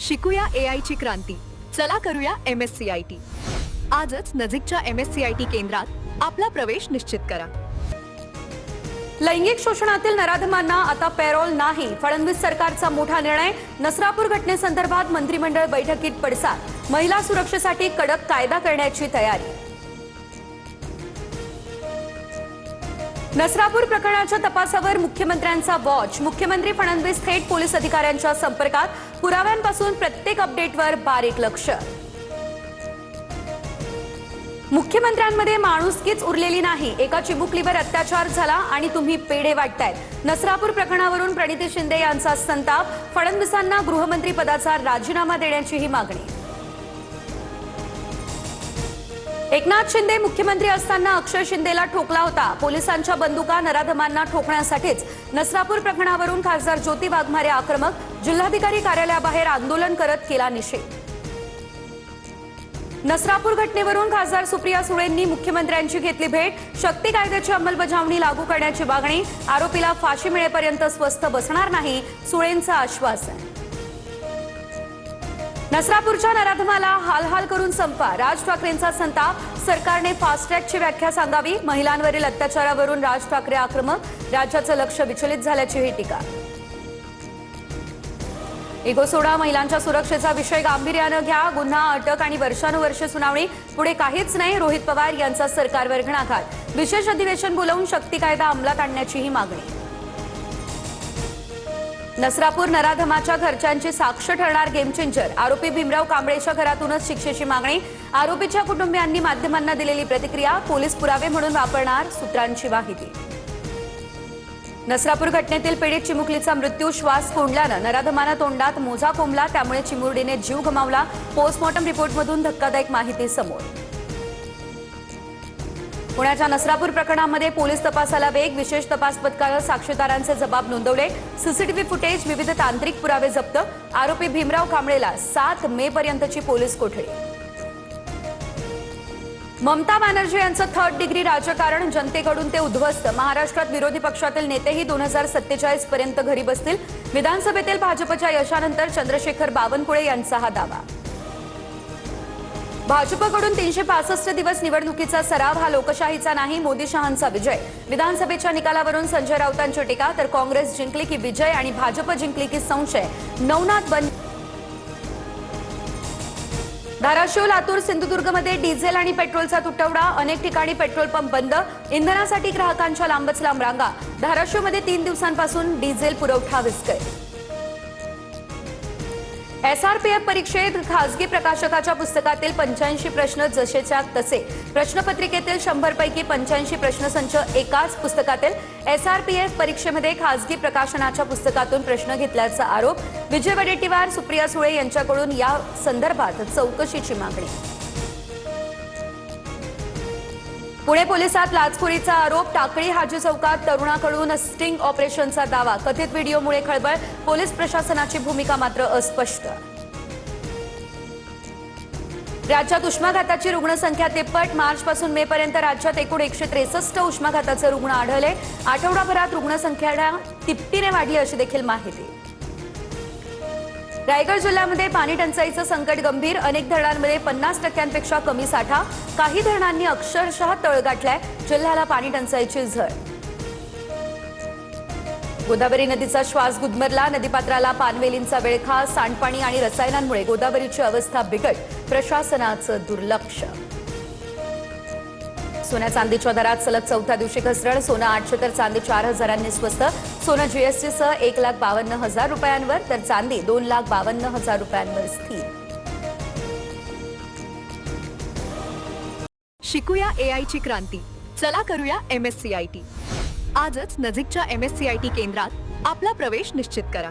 शिकूया AI ची क्रांती. चला करूया MSCIT. आजच नजीकच्या MSCIT केंद्रात आपला प्रवेश निश्चित करा. लैंगिक शोषणातील नराधमांना आता पेरोल नाही. फडणवीस सरकारचा मोठा निर्णय. नसरापूर घटनेसंदर्भात मंत्रिमंडळ बैठकीत पडसाद. महिला सुरक्षेसाठी कडक कायदा करण्याची तयारी. नसरापूर प्रकरणाच्या तपासावर मुख्यमंत्र्यांचा वॉच. मुख्यमंत्री फडणवीस थेट पोलीस अधिकाऱ्यांच्या संपर्कात. पुराव्यांपासून प्रत्येक अपडेटवर बारीक लक्ष. मुख्यमंत्र्यांमध्ये माणुसकीच उरलेली नाही. एका चिमुकलीवर अत्याचार झाला आणि तुम्ही पेढे वाटतायत. नसरापूर प्रकरणावरून प्रणिती शिंदे यांचा संताप. फडणवीसांना गृहमंत्री पदाचा राजीनामा देण्याचीही मागणी. एकनाथ शिंदे मुख्यमंत्री असताना अक्षय शिंदेला ठोकला होता. पोलिसांच्या बंदुका नराधमांना ठोकण्यासाठीच. नसरापूर प्रकरणावरून खासदार ज्योती वाघमारे आक्रमक. जिल्हाधिकारी कार्यालयाबाहेर आंदोलन करत केला निषेध. नसरापूर घटनेवरून खासदार सुप्रिया सुळेंनी मुख्यमंत्र्यांची घेतली भेट. शक्ती कायद्याची अंमलबजावणी लागू करण्याची मागणी. आरोपीला फाशी मिळेपर्यंत स्वस्थ बसणार नाही, सुळेंचं आश्वासन. नसरापूरच्या नराधमाला हाल करून संपा. राज ठाकरेंचा संताप. सरकारने फास्ट ट्रॅकची व्याख्या सांगावी. महिलांवरील अत्याचारावरून राज ठाकरे आक्रमक. राज्याचं लक्ष विचलित झाल्याचीही टीका. इगो सोडा. महिलांच्या सुरक्षेचा विषय गांभीर्यानं घ्या. गुन्हा, अटक आणि वर्षानुवर्षे सुनावणी. पुढे काहीच नाही. रोहित पवार यांचा सरकारवर घणाघात. विशेष अधिवेशन बोलावून शक्ती कायदा अंमलात आणण्याचीही मागणी. नसरापूर नराधमाच्या घरच्यांची साक्ष ठरणार गेम चेंजर. आरोपी भीमराव कांबळेच्या घरातूनच शिक्षेची मागणी. आरोपीच्या कुटुंबियांनी माध्यमांना दिलेली प्रतिक्रिया. पोलीस पुरावे म्हणून वापरणार, सूत्रांची माहिती. नसरापूर घटनेतील पीडित चिमुकलीचा मृत्यू. श्वास कोंडल्यानं नराधमानं तोंडात मोजा कोंबला. त्यामुळे चिमुरडीने जीव गमावला. पोस्टमॉर्टम रिपोर्टमधून धक्कादायक माहिती समोर. पुण्याच्या नसरापूर प्रकरणामध्ये पोलीस तपासाला वेग. विशेष तपास पथकानं साक्षीदारांचे जबाब नोंदवले. सीसीटीव्ही फुटेज, विविध तांत्रिक पुरावे जप्त. आरोपी भीमराव कांबळेला 7 मे पर्यंतची पोलीस कोठडी. ममता बॅनर्जी यांचं 3rd डिग्री राजकारण. जनतेकडून ते उद्ध्वस्त. महाराष्ट्रात विरोधी पक्षातील नेतेही 2047 पर्यंत घरी बसतील. विधानसभेतील भाजपच्या यशानंतर चंद्रशेखर बावनकुळे यांचा हा दावा. भाजपकडून 365 दिवस निवडणुकीचा सराव. हा लोकशाहीचा नाही, मोदी शहांचा विजय. विधानसभेच्या निकालावरून संजय राऊतांची टीका. तर काँग्रेस जिंकली की विजय आणि भाजप जिंकली की संशय. नवनाथ बंद. धाराशिव, लातूर, सिंधुदुर्गमध्ये डिझेल आणि पेट्रोलचा तुटवडा. अनेक ठिकाणी पेट्रोल पंप बंद. इंधनासाठी ग्राहकांच्या लांबच लांब रांगा. धाराशिवमध्ये 3 दिवसांपासून डिझेल पुरवठा विस्कळीत. SRPF परीक्षेत खासगी प्रकाशकाच्या पुस्तकातील 85 प्रश्न जसेच्या तसे. प्रश्नपत्रिकेतील 100 पैकी 85 प्रश्नसंच एकाच पुस्तकातील. SRPF परीक्षेमध्ये खासगी प्रकाशनाच्या पुस्तकातून प्रश्न घेतल्याचा आरोप. विजय वडेट्टीवार, सुप्रिया सुळे यांच्याकडून या संदर्भात चौकशीची मागणी. पुणे पोलिसात लाचखोरीचा आरोप. टाकळी हाजी चौकात तरुणाकडून स्टिंग ऑपरेशनचा दावा. कथित व्हिडिओमुळे खळबळ. पोलीस प्रशासनाची भूमिका मात्र अस्पष्ट. राज्यात उष्माघाताची रुग्णसंख्या तिप्पट. मार्चपासून मे पर्यंत राज्यात एकूण 163 उष्माघाताचे रुग्ण आढळले. आठवडाभरात रुग्णसंख्या तिपटीने वाढली अशी देखील माहिती. रायगड जिल्ह्यामध्ये पाणी टंचाईचं संकट गंभीर. अनेक धरणांमध्ये 50% कमी साठा. काही धरणांनी अक्षरशः तळ गाठलाय. जिल्ह्याला पाणी टंचाईची झळ. गोदावरी नदीचा श्वास गुदमरला. नदीपात्राला पानवेलींचा वेळखा. सांडपाणी आणि रसायनांमुळे गोदावरीची अवस्था बिकट. प्रशासनाचं दुर्लक्ष. सोन्या चांदीच्या दरात सलग 4थ्या दिवशी घसरण. सोनं 800 तर चांदी 4000 स्वस्त. सोनं जीएसटीसह 1,52,000 रुपयांवर तर चांदी 2,52,000 रुपयांवर स्थिर. शिकूया AI ची क्रांती. चला करूया MSCIT. आजच नजीकच्या MSCIT केंद्रात आपला प्रवेश निश्चित करा.